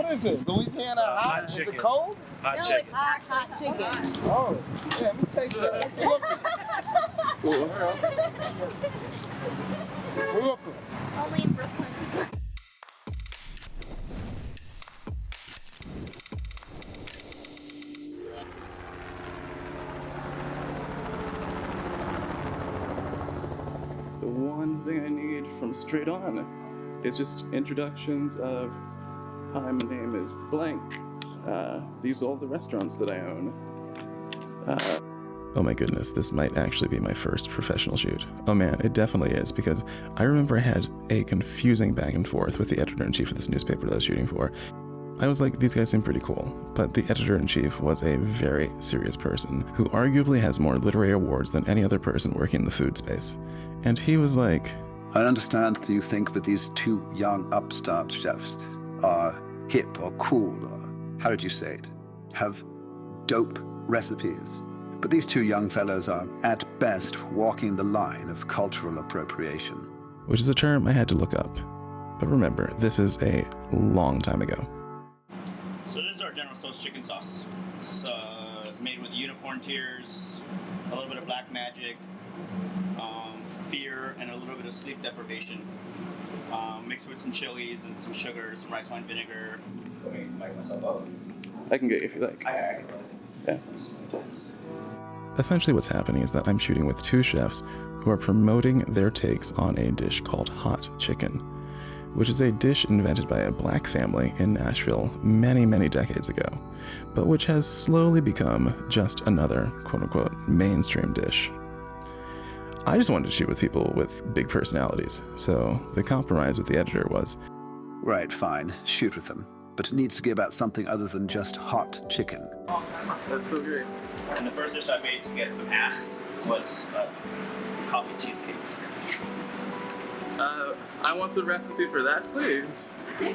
What is it? Louisiana hot? Is it cold? Hot No, chicken. it's hot chicken. Oh, yeah, let me taste that. Cool. Brooklyn. Only in Brooklyn. The one thing I need from straight on is just introductions of, hi, my name is blank. These are all the restaurants that I own. Oh my goodness, this might actually be my first professional shoot. Oh man, it definitely is, because I remember I had a confusing back and forth with the editor-in-chief of this newspaper that I was shooting for. I was like, these guys seem pretty cool, but the editor-in-chief was a very serious person who arguably has more literary awards than any other person working in the food space. And he was like, I understand that you think that these two young upstart chefs are hip or cool, or how did you say it? Have dope recipes. But these two young fellows are, at best, walking the line of cultural appropriation. which is a term I had to look up. But remember, this is a long time ago. So this is our General Tso's chicken sauce. It's made with unicorn tears, a little bit of black magic, fear, and a little bit of sleep deprivation. Mixed with some chilies and some sugar, some rice wine vinegar. Let me mic myself up. I can get you if you like. I can. Yeah. Essentially what's happening is that I'm shooting with two chefs who are promoting their takes on a dish called hot chicken, which is a dish invented by a black family in Nashville many, many decades ago, but which has slowly become just another quote-unquote mainstream dish. I just wanted to shoot with people with big personalities, so the compromise with the editor was, Right, fine, shoot with them. But it needs to be about something other than just hot chicken. that's so great. And the first dish I made to get some ass was coffee cheesecake. I want the recipe for that, please. I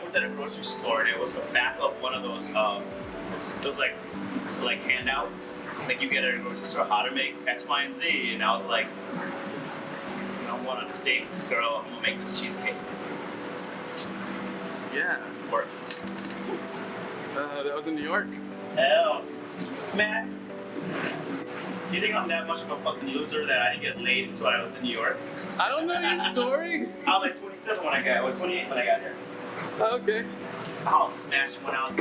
worked at a grocery store and it was the back of one of those like handouts like you get at a grocery store, how to make X, Y, and Z, and I was like, I want to date this girl, I'm gonna make this cheesecake. Yeah. Works. That was in New York. Hell, man. You think I'm that much of a fucking loser that I didn't get laid until I was in New York? I don't know your story. I was like 27 when I got, or 28 when I got here. Okay. I was smashing when I was.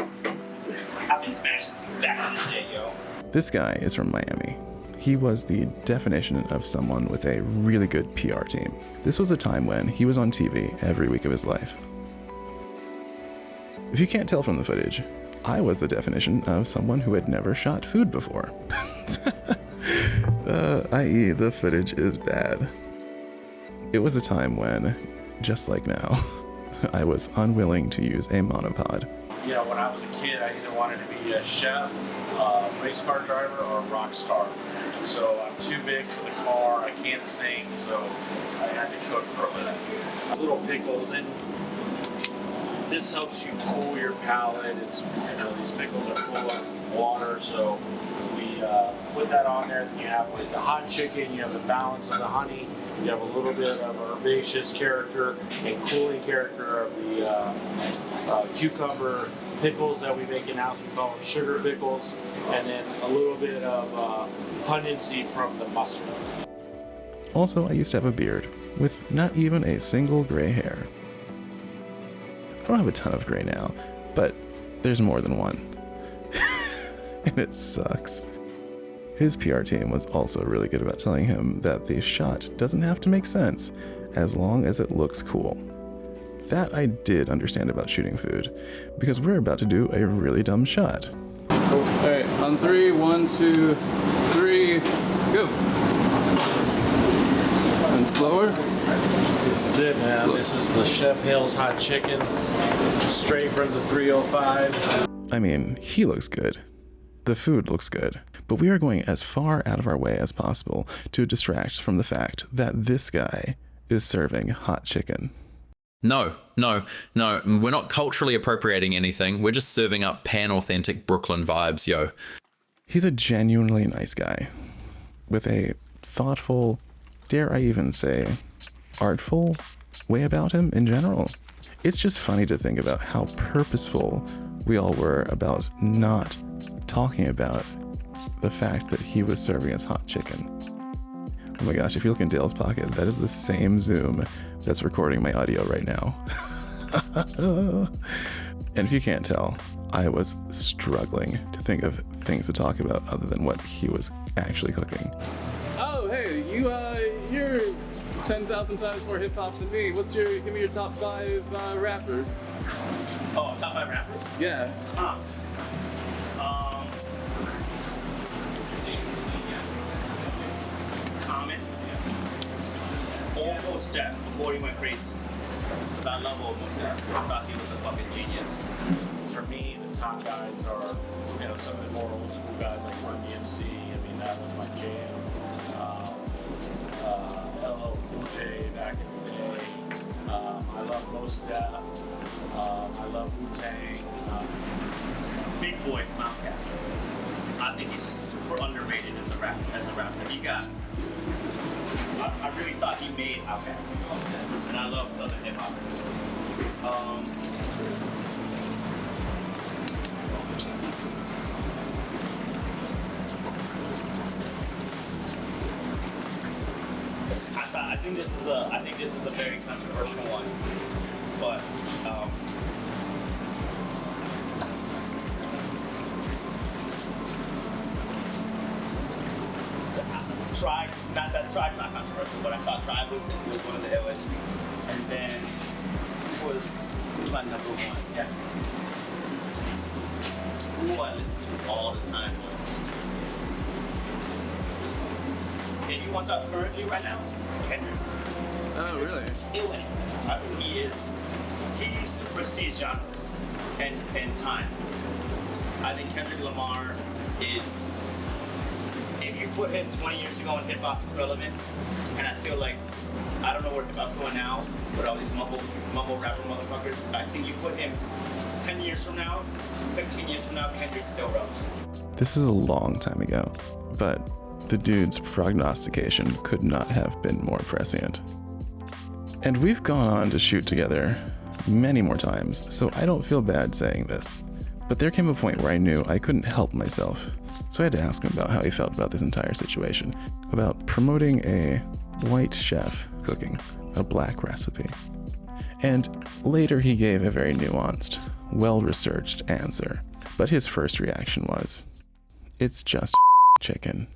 I've been smashing since back in the day, yo. This guy is from Miami. He was the definition of someone with a really good PR team. This was a time when he was on TV every week of his life. If you can't tell from the footage, I was the definition of someone who had never shot food before. I.e., the footage is bad. It was a time when, just like now, I was unwilling to use a monopod. You know, when I was a kid, I either wanted to be a chef, a race car driver, or a rock star. So I'm too big for the car, I can't sing, so I had to cook for a living. Little pickles, and this helps you cool your palate. It's, you know, these pickles are full of water, so we put that on there. You have with the hot chicken, you have the balance of the honey, you have a little bit of herbaceous character and cooling character of the cucumber pickles that we make in-house. We call them sugar pickles, and then a little bit of pungency from the mustard. Also, I used to have a beard with not even a single gray hair. I don't have a ton of gray now, but there's more than one. And it sucks. His PR team was also really good about telling him that the shot doesn't have to make sense as long as it looks cool. That I did understand about shooting food, because we're about to do a really dumb shot. Alright, on 3, 1, 2, 3, let's go. And slower. This is it, man. This is the Chef Hale's hot chicken, straight from the 305. I mean, he looks good. The food looks good. But we are going as far out of our way as possible to distract from the fact that this guy is serving hot chicken. No. We're not culturally appropriating anything. We're just serving up pan-authentic Brooklyn vibes, yo. He's a genuinely nice guy with a thoughtful, dare I even say, artful way about him in general. It's just funny to think about how purposeful we all were about not talking about the fact that he was serving us hot chicken. Oh my gosh, if you look in Dale's pocket, that is the same Zoom that's recording my audio right now. And if you can't tell, I was struggling to think of things to talk about other than what he was actually cooking. Oh, hey, you're 10,000 times more hip hop than me. Give me your top 5 rappers. Oh, top 5 rappers? Yeah. Common. Almost Def before he went crazy. I love Almost Def. I thought he was a fucking genius. For me, the top guys are, some of the more old school guys like Run DMC. I mean, that was my jam. LL Cool J back in the day. I love Mos Def. I love Wu-Tang. Big Boy from Outkast. I think he's super underrated as a rapper. I really thought he made Outkast, and I love Southern hip hop. I think this is a very controversial one, but Tribe not controversial, but I thought Tribe was one of the illest. And then who's my number 1? Yeah. Who I listen to all the time. And you want to talk currently right now? Kendrick. Oh, really? Killing it. I think he supersedes genres and time. I think Kendrick Lamar is, if you put him 20 years ago in hip hop, it's relevant. And I feel like, I don't know where hip hop's going now with all these mumble rapper motherfuckers. I think you put him 10 years from now, 15 years from now, Kendrick's still relevant. This is a long time ago, but the dude's prognostication could not have been more prescient. And we've gone on to shoot together many more times, so I don't feel bad saying this. But there came a point where I knew I couldn't help myself. So I had to ask him about how he felt about this entire situation, about promoting a white chef cooking a black recipe. And later he gave a very nuanced, well-researched answer. But his first reaction was, it's just chicken.